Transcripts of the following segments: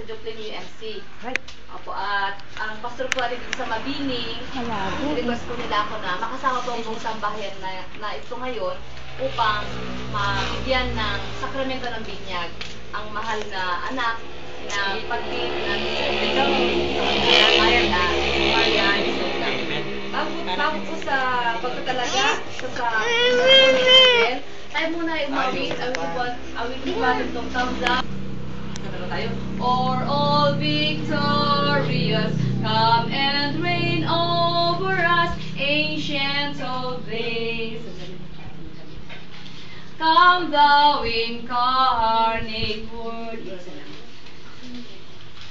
sa Joplin UMC. Right. Opo, at ang pastor po natin dito sa Mabini, request po nila ako na makasama po ang buong sambahayan na ito ngayon upang mabigyan ng sakramento ng binyag ang mahal na anak na pagpili natin sa ito. Ayan na, Maria Isola. Bago po sa pagkatalaga, sa tayo muna ay umawit. Awit po natin itong thumbs up. Or all victorious, come and reign over us, ancient of days. Come thou incarnate word,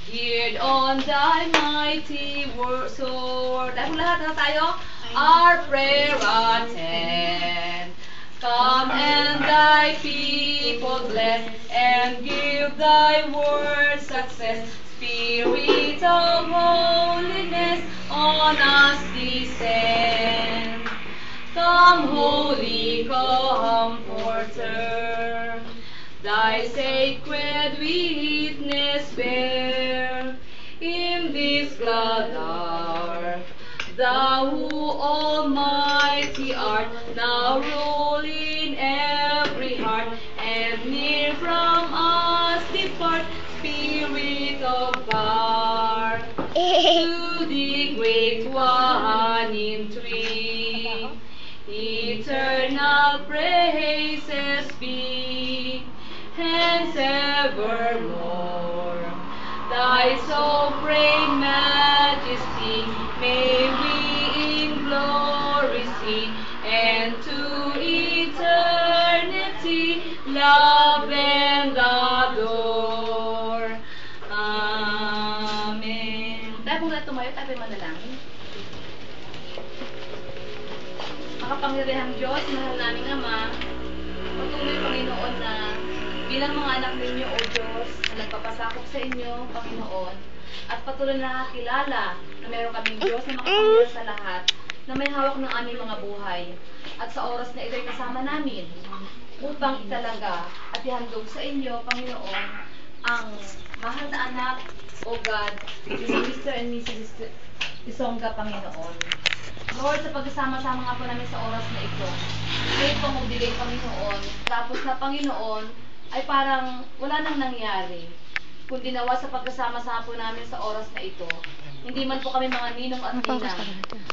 heard on thy mighty sword. Tayo lahat na tayo. Our prayer attend. Come and thy people bless, and give thy word success. Spirit of holiness on us descend. Come, Holy Comforter, thy sacred witness bear. In this glad hour, thou who almighty art, now rule in every heart, and near from us depart, Spirit of God. To the great one in three, eternal praises be, hence evermore. Thy sovereign majesty may we in glory see, and to eternity love and adore. Amen. Tayo po na tumayo, tayo manalangin. Makapangyarihang Diyos, mahal naming Ama, patuloy Panginoon na bilang mga anak ninyo, O Diyos, na nagpapasakop sa inyo, Panginoon, at patuloy na nakakilala na meron kaming Diyos na makapangyarihan sa lahat, na may hawak ng aming mga buhay. At sa oras na ito'y kasama namin, upang italaga at ihandog sa inyo, Panginoon, ang mahal na anak, O God, si Mr. and Mrs. Isongga, Panginoon. Lord, sa pagkasama-sama nga po namin sa oras na ito, kayo pong magbigay, Panginoon. Tapos na, Panginoon, ay parang wala nang nangyari. Kundi nawa sa pagkasama-sama po namin sa oras na ito, hindi man po kami mga ninong at ninang,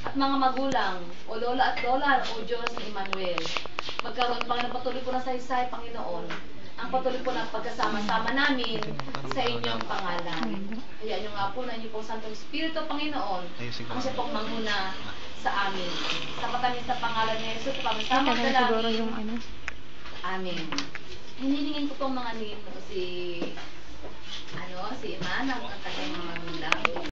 at mga magulang, o lola at lola, o Diyos ni Emmanuel. Magkaroon, Panginoon, patuloy po na sa isay, Panginoon, ang patuloy po ng pagkasama-sama namin sa inyong pangalan. Kaya nyo nga po na inyo po Santong Espiritu, Panginoon, ang siya pong manguna sa amin. Sa katamis na pangalan ni Jesus, pang-sama dalangin. Amen. Hinilingin ko pong mga nino si Manang at kanyang mga magulang.